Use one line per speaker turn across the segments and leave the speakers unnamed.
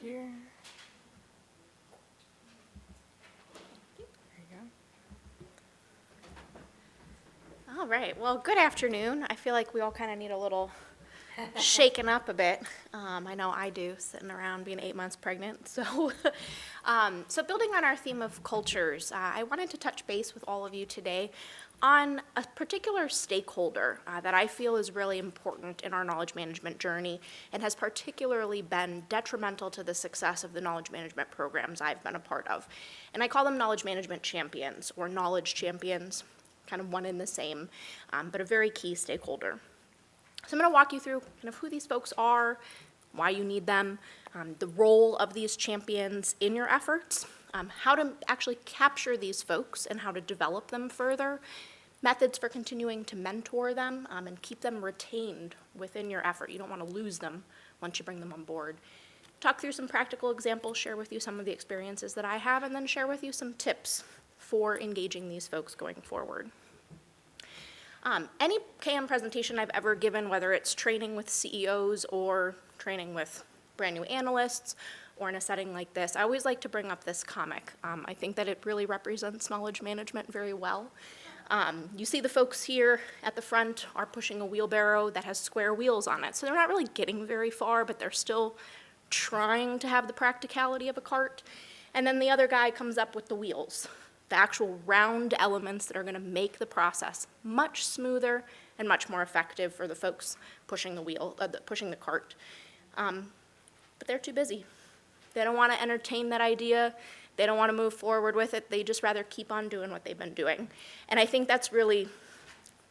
here. There you go.
All right, well, good afternoon. I feel like we all kind of need a little shaken up a bit. I know I do, sitting around being 8 months pregnant. So, so building on our theme of cultures, I wanted to touch base with all of you today on a particular stakeholder that I feel is really important in our knowledge management journey and has particularly been detrimental to the success of the knowledge management programs I've been a part of. And I call them knowledge management champions or knowledge champions, kind of one and the same, but a very key stakeholder. So I'm going to walk you through kind of who these folks are, why you need them, the role of these champions in your efforts, how to actually capture these folks and how to develop them further, methods for continuing to mentor them and keep them retained within your effort. You don't want to lose them once you bring them on board. Talk through some practical examples, share with you some of the experiences that I have, and then share with you some tips for engaging these folks going forward. Any KM presentation I've ever given, whether it's training with CEOs or training with brand new analysts or in a setting like this, I always like to bring up this comic. I think that it really represents knowledge management very well. You see the folks here at the front are pushing a wheelbarrow that has square wheels on it. So they're not really getting very far, but they're still trying to have the practicality of a cart. And then the other guy comes up with the wheels, the actual round elements that are going to make the process much smoother and much more effective for the folks pushing the cart. But they're too busy. They don't want to entertain that idea. They don't want to move forward with it. They just rather keep on doing what they've been doing. And I think that's really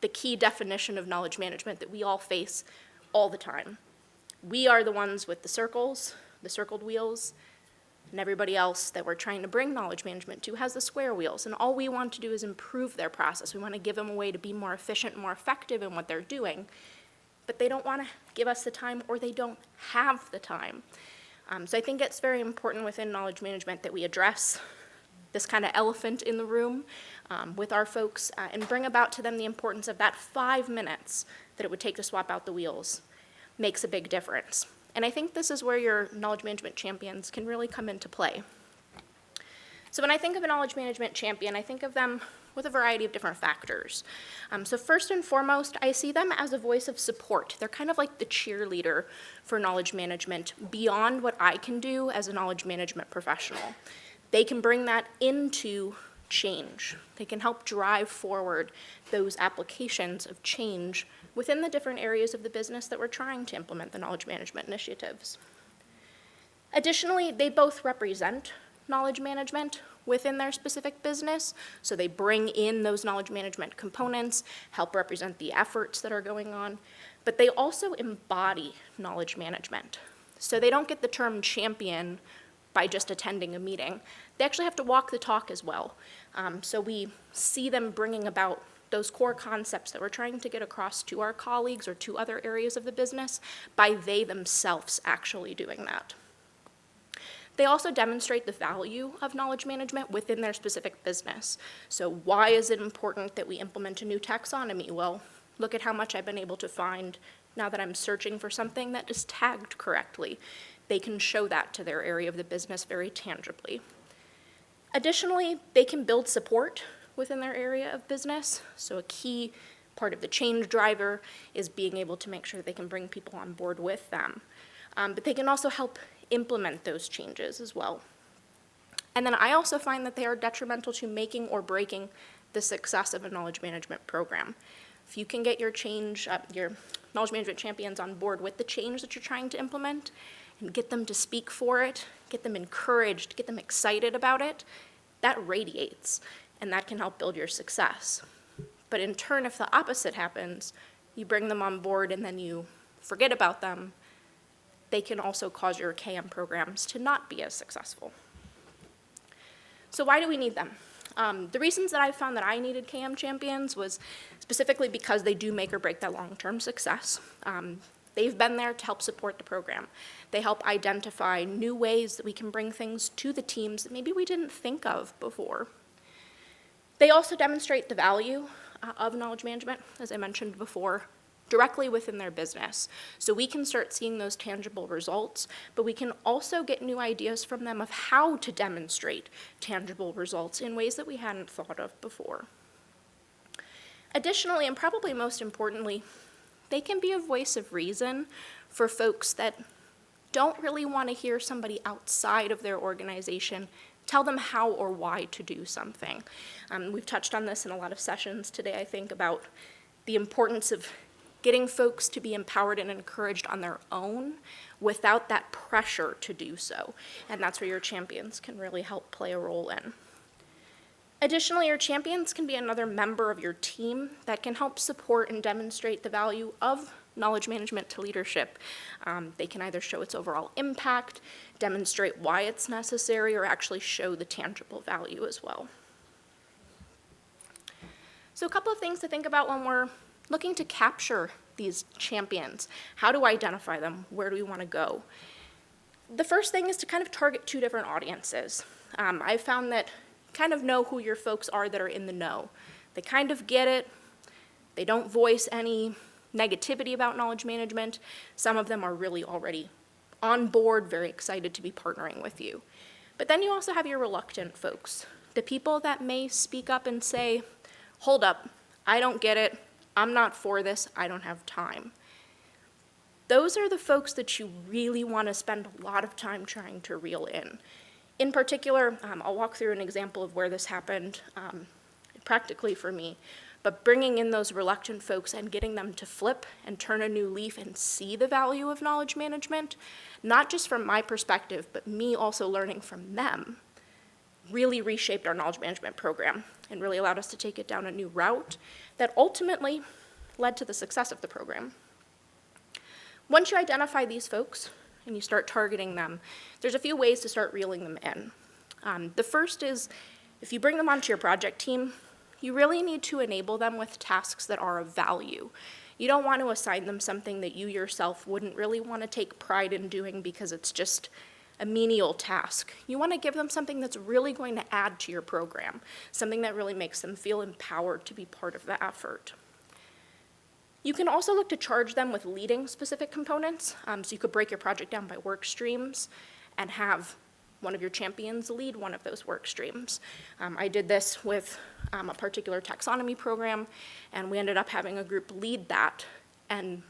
the key definition of knowledge management that we all face all the time. We are the ones with the circled wheels, and everybody else that we're trying to bring knowledge management to has the square wheels. And all we want to do is improve their process. We want to give them a way to be more efficient, more effective in what they're doing. But they don't want to give us the time, or they don't have the time. So I think it's very important within knowledge management that we address this kind of elephant in the room with our folks and bring about to them the importance of that 5 minutes that it would take to swap out the wheels. Makes a big difference. And I think this is where your knowledge management champions can really come into play. So when I think of a knowledge management champion, I think of them with a variety of different factors. So first and foremost, I see them as a voice of support. They're kind of like the cheerleader for knowledge management beyond what I can do as a knowledge management professional. They can bring that into change. They can help drive forward those applications of change within the different areas of the business that we're trying to implement the knowledge management initiatives. Additionally, they both represent knowledge management within their specific business, so they bring in those knowledge management components, help represent the efforts that are going on, but they also embody knowledge management. So they don't get the term champion by just attending a meeting. They actually have to walk the talk as well. So we see them bringing about those core concepts that we're trying to get across to our colleagues or to other areas of the business by they themselves actually doing that. They also demonstrate the value of knowledge management within their specific business. So why is it important that we implement a new taxonomy? Well, look at how much I've been able to find now that I'm searching for something that is tagged correctly. They can show that to their area of the business very tangibly. Additionally, they can build support within their area of business. So a key part of the change driver is being able to make sure they can bring people on board with them. But they can also help implement those changes as well. And then I also find that they are detrimental to making or breaking the success of a knowledge management program. If you can get your knowledge management champions on board with the change that you're trying to implement and get them to speak for it, get them encouraged, get them excited about it, that radiates, and that can help build your success. But in turn, if the opposite happens, you bring them on board and then you forget about them, they can also cause your KM programs to not be as successful. So why do we need them? The reasons that I found that I needed KM champions was specifically because they do make or break that long-term success. They've been there to help support the program. They help identify new ways that we can bring things to the teams that maybe we didn't think of before. They also demonstrate the value of knowledge management, as I mentioned before, directly within their business. So we can start seeing those tangible results, but we can also get new ideas from them of how to demonstrate tangible results in ways that we hadn't thought of before. Additionally, and probably most importantly, they can be a voice of reason for folks that don't really want to hear somebody outside of their organization tell them how or why to do something. We've touched on this in a lot of sessions today, I think, about the importance of getting folks to be empowered and encouraged on their own without that pressure to do so. And that's where your champions can really help play a role in. Additionally, your champions can be another member of your team that can help support and demonstrate the value of knowledge management to leadership. They can either show its overall impact, demonstrate why it's necessary, or actually show the tangible value as well. So a couple of things to think about when we're looking to capture these champions. How to identify them? Where do we want to go? The first thing is to kind of target two different audiences. I've found that kind of know who your folks are that are in the know. They kind of get it. They don't voice any negativity about knowledge management. Some of them are really already on board, very excited to be partnering with you. But then you also have your reluctant folks, the people that may speak up and say, hold up, I don't get it, I'm not for this, I don't have time. Those are the folks that you really want to spend a lot of time trying to reel in. In particular, I'll walk through an example of where this happened practically for me, but bringing in those reluctant folks and getting them to flip and turn a new leaf and see the value of knowledge management, not just from my perspective, but me also learning from them, really reshaped our knowledge management program and really allowed us to take it down a new route that ultimately led to the success of the program. Once you identify these folks and you start targeting them, there's a few ways to start reeling them in. The first is, if you bring them onto your project team, you really need to enable them with tasks that are of value. You don't want to assign them something that you yourself wouldn't really want to take pride in doing because it's just a menial task. You want to give them something that's really going to add to your program, something that really makes them feel empowered to be part of the effort. You can also look to charge them with leading specific components. So you could break your project down by work streams and have one of your champions lead one of those work streams. I did this with a particular taxonomy program, and we ended up having a group lead that. And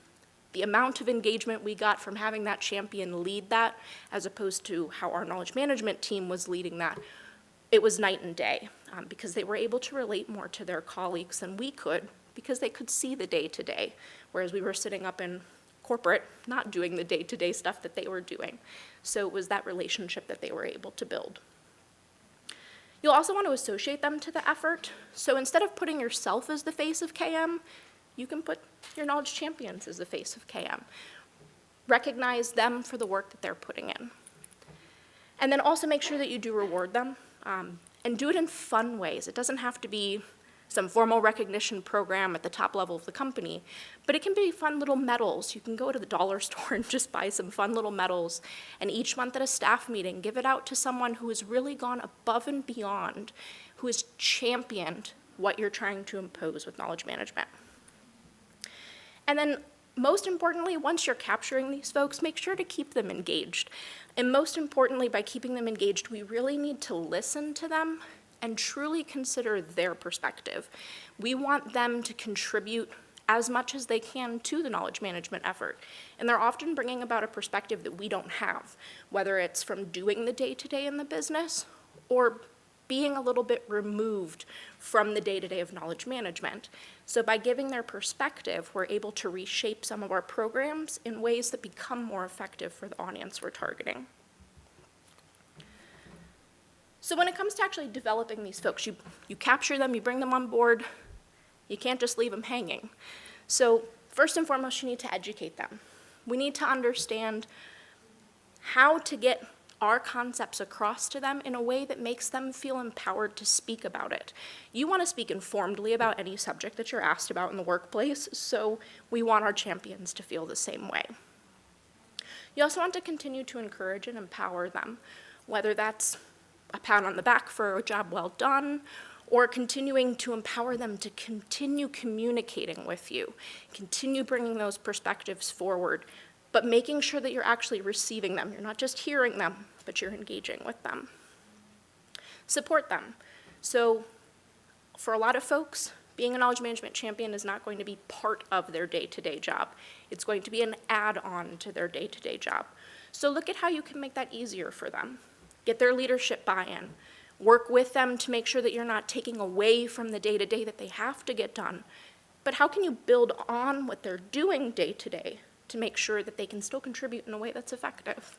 the amount of engagement we got from having that champion lead that, as opposed to how our knowledge management team was leading that, it was night and day, because they were able to relate more to their colleagues than we could, because they could see the day-to-day, whereas we were sitting up in corporate, not doing the day-to-day stuff that they were doing. So it was that relationship that they were able to build. You'll also want to associate them to the effort. So instead of putting yourself as the face of KM, you can put your knowledge champions as the face of KM. Recognize them for the work that they're putting in. And then also make sure that you do reward them, and do it in fun ways. It doesn't have to be some formal recognition program at the top level of the company, but it can be fun little medals. You can go to the dollar store and just buy some fun little medals, and each month at a staff meeting, give it out to someone who has really gone above and beyond, who has championed what you're trying to impose with knowledge management. And then, most importantly, once you're capturing these folks, make sure to keep them engaged. And most importantly, by keeping them engaged, we really need to listen to them and truly consider their perspective. We want them to contribute as much as they can to the knowledge management effort. And they're often bringing about a perspective that we don't have, whether it's from doing the day-to-day in the business or being a little bit removed from the day-to-day of knowledge management. So by giving their perspective, we're able to reshape some of our programs in ways that become more effective for the audience we're targeting. So when it comes to actually developing these folks, you capture them, you bring them on board, you can't just leave them hanging. So first and foremost, you need to educate them. We need to understand how to get our concepts across to them in a way that makes them feel empowered to speak about it. You want to speak informedly about any subject that you're asked about in the workplace, so we want our champions to feel the same way. You also want to continue to encourage and empower them, whether that's a pat on the back for a job well done, or continuing to empower them to continue communicating with you, continue bringing those perspectives forward, but making sure that you're actually receiving them. You're not just hearing them, but you're engaging with them. Support them. So for a lot of folks, being a knowledge management champion is not going to be part of their day-to-day job. It's going to be an add-on to their day-to-day job. So look at how you can make that easier for them. Get their leadership buy-in. Work with them to make sure that you're not taking away from the day-to-day that they have to get done. But how can you build on what they're doing day-to-day to make sure that they can still contribute in a way that's effective?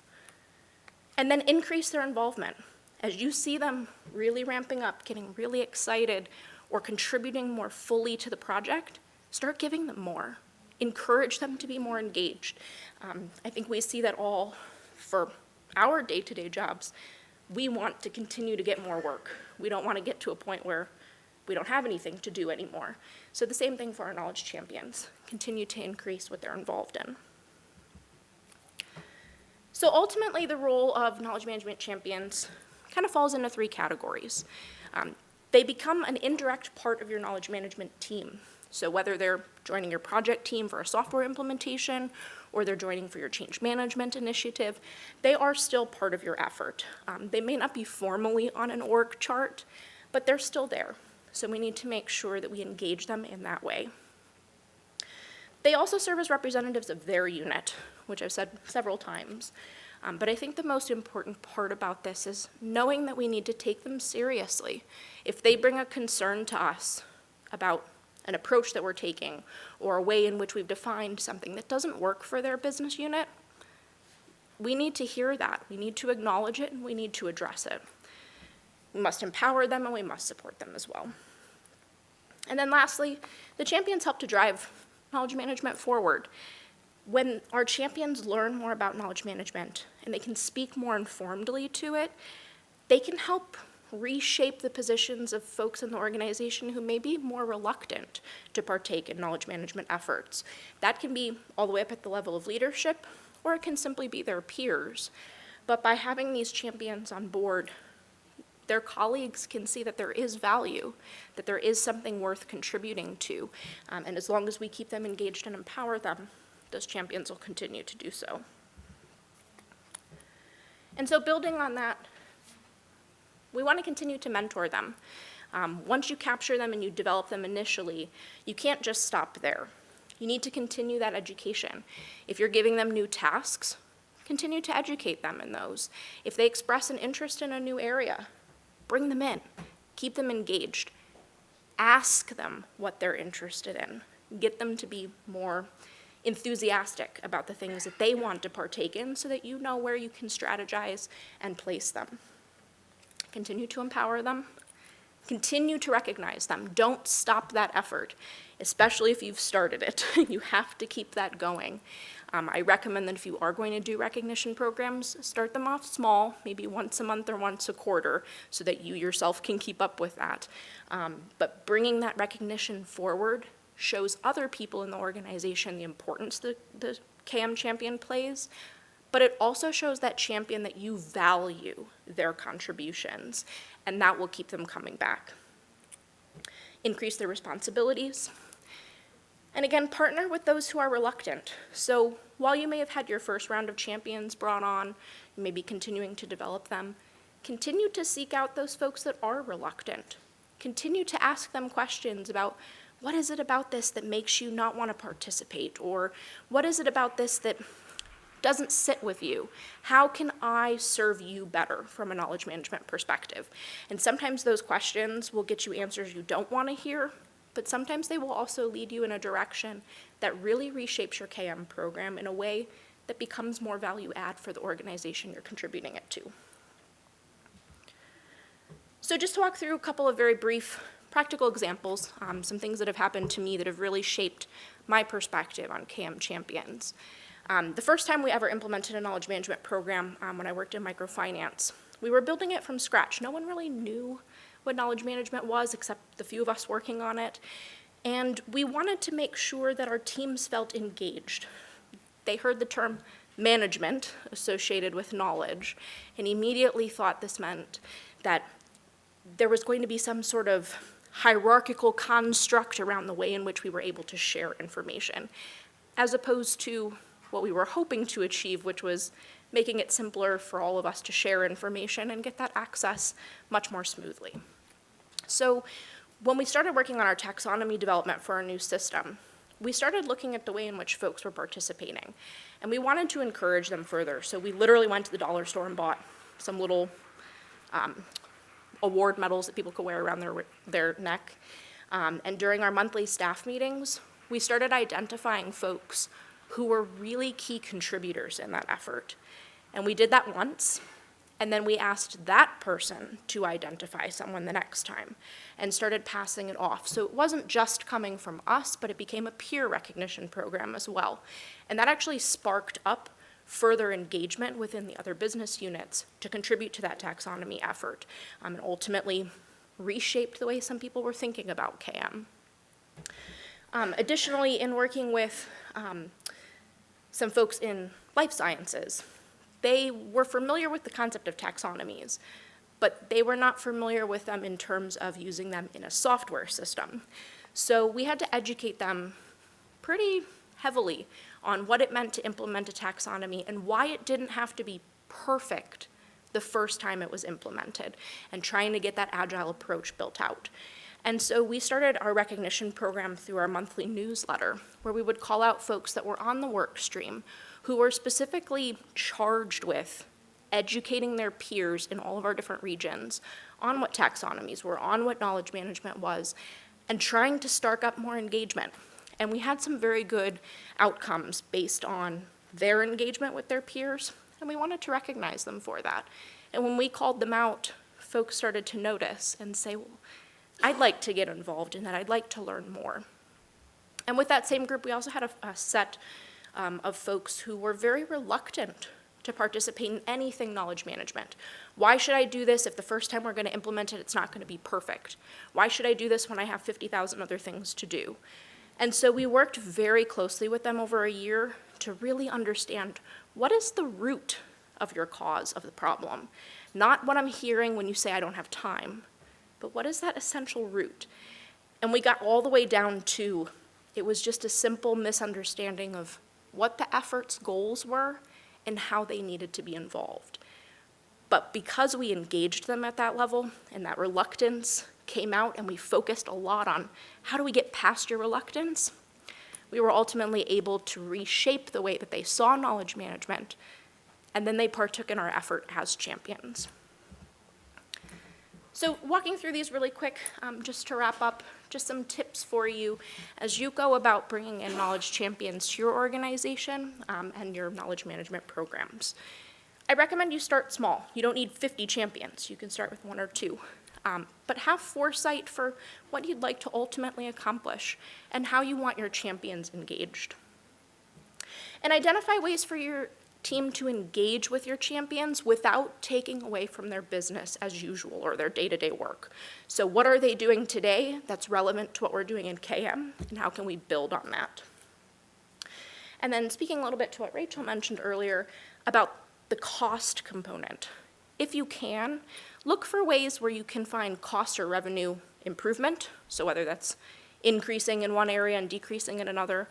And then increase their involvement. As you see them really ramping up, getting really excited, or contributing more fully to the project, start giving them more. Encourage them to be more engaged. I think we see that all for our day-to-day jobs. We want to continue to get more work. We don't want to get to a point where we don't have anything to do anymore. So the same thing for our knowledge champions. Continue to increase what they're involved in. So ultimately, the role of knowledge management champions kind of falls into three categories. They become an indirect part of your knowledge management team. So whether they're joining your project team for a software implementation, or they're joining for your change management initiative, they are still part of your effort. They may not be formally on an org chart, but they're still there. So we need to make sure that we engage them in that way. They also serve as representatives of their unit, which I've said several times. But I think the most important part about this is knowing that we need to take them seriously. If they bring a concern to us about an approach that we're taking or a way in which we've defined something that doesn't work for their business unit, we need to hear that. We need to acknowledge it, and we need to address it. We must empower them, and we must support them as well. And then lastly, the champions help to drive knowledge management forward. When our champions learn more about knowledge management and they can speak more informedly to it, they can help reshape the positions of folks in the organization who may be more reluctant to partake in knowledge management efforts. That can be all the way up at the level of leadership, or it can simply be their peers. But by having these champions on board, their colleagues can see that there is value, that there is something worth contributing to. And as long as we keep them engaged and empower them, those champions will continue to do so. And so building on that, we want to continue to mentor them. Once you capture them and you develop them initially, you can't just stop there. You need to continue that education. If you're giving them new tasks, continue to educate them in those. If they express an interest in a new area, bring them in. Keep them engaged. Ask them what they're interested in. Get them to be more enthusiastic about the things that they want to partake in so that you know where you can strategize and place them. Continue to empower them. Continue to recognize them. Don't stop that effort, especially if you've started it. You have to keep that going. I recommend that if you are going to do recognition programs, start them off small, maybe once a month or once a quarter, so that you yourself can keep up with that. But bringing that recognition forward shows other people in the organization the importance that the KM champion plays, but it also shows that champion that you value their contributions, and that will keep them coming back. Increase their responsibilities. And again, partner with those who are reluctant. So while you may have had your first round of champions brought on, you may be continuing to develop them, continue to seek out those folks that are reluctant. Continue to ask them questions about, what is it about this that makes you not want to participate? Or what is it about this that doesn't sit with you? How can I serve you better from a knowledge management perspective? And sometimes those questions will get you answers you don't want to hear, but sometimes they will also lead you in a direction that really reshapes your KM program in a way that becomes more value add for the organization you're contributing it to. So just to walk through a couple of very brief practical examples, some things that have happened to me that have really shaped my perspective on KM champions. The first time we ever implemented a knowledge management program when I worked in microfinance, we were building it from scratch. No one really knew what knowledge management was except the few of us working on it. And we wanted to make sure that our teams felt engaged. They heard the term management associated with knowledge and immediately thought this meant that there was going to be some sort of hierarchical construct around the way in which we were able to share information, as opposed to what we were hoping to achieve, which was making it simpler for all of us to share information and get that access much more smoothly. So when we started working on our taxonomy development for our new system, we started looking at the way in which folks were participating, and we wanted to encourage them further. So we literally went to the dollar store and bought some little award medals that people could wear around their neck. And during our monthly staff meetings, we started identifying folks who were really key contributors in that effort. And we did that once, and then we asked that person to identify someone the next time and started passing it off. So it wasn't just coming from us, but it became a peer recognition program as well. And that actually sparked up further engagement within the other business units to contribute to that taxonomy effort, and ultimately reshaped the way some people were thinking about KM. Additionally, in working with some folks in life sciences, they were familiar with the concept of taxonomies, but they were not familiar with them in terms of using them in a software system. So we had to educate them pretty heavily on what it meant to implement a taxonomy and why it didn't have to be perfect the first time it was implemented, and trying to get that agile approach built out. And so we started our recognition program through our monthly newsletter, where we would call out folks that were on the work stream who were specifically charged with educating their peers in all of our different regions on what taxonomies were, on what knowledge management was, and trying to start up more engagement. And we had some very good outcomes based on their engagement with their peers, and we wanted to recognize them for that. And when we called them out, folks started to notice and say, well, I'd like to get involved in that, I'd like to learn more. And with that same group, we also had a set of folks who were very reluctant to participate in anything knowledge management. Why should I do this if the first time we're going to implement it, it's not going to be perfect? Why should I do this when I have 50,000 other things to do? And so we worked very closely with them over a year to really understand what is the root of your cause of the problem. Not what I'm hearing when you say I don't have time, but what is that essential root? And we got all the way down to, it was just a simple misunderstanding of what the effort's goals were and how they needed to be involved. But because we engaged them at that level, and that reluctance came out, and we focused a lot on how do we get past your reluctance, we were ultimately able to reshape the way that they saw knowledge management, and then they partook in our effort as champions. So walking through these really quick, just to wrap up, just some tips for you as you go about bringing in knowledge champions to your organization and your knowledge management programs. I recommend you start small. You don't need 50 champions. You can start with 1 or 2. But have foresight for what you'd like to ultimately accomplish and how you want your champions engaged. And identify ways for your team to engage with your champions without taking away from their business as usual or their day-to-day work. So what are they doing today that's relevant to what we're doing in KM, and how can we build on that? And then speaking a little bit to what Rachel mentioned earlier about the cost component. If you can, look for ways where you can find cost or revenue improvement, so whether that's increasing in one area and decreasing in another,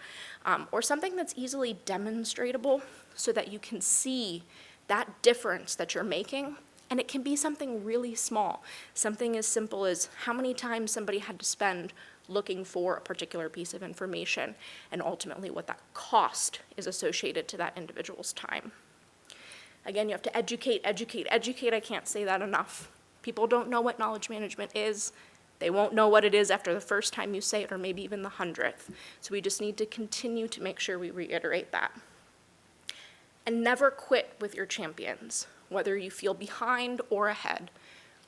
or something that's easily demonstratable so that you can see that difference that you're making. And it can be something really small, something as simple as how many times somebody had to spend looking for a particular piece of information, and ultimately what that cost is associated to that individual's time. Again, you have to educate, educate, educate. I can't say that enough. People don't know what knowledge management is. They won't know what it is after the first time you say it, or maybe even the 100th. So we just need to continue to make sure we reiterate that. And never quit with your champions, whether you feel behind or ahead.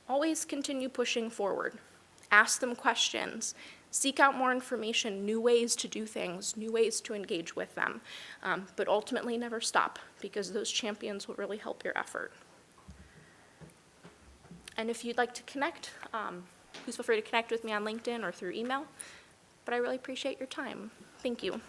Always continue pushing forward. Ask them questions. Seek out more information, new ways to do things, new ways to engage with them. But ultimately never stop, because those champions will really help your effort. And if you'd like to connect, please feel free to connect with me on LinkedIn or through email. But I really appreciate your time. Thank you.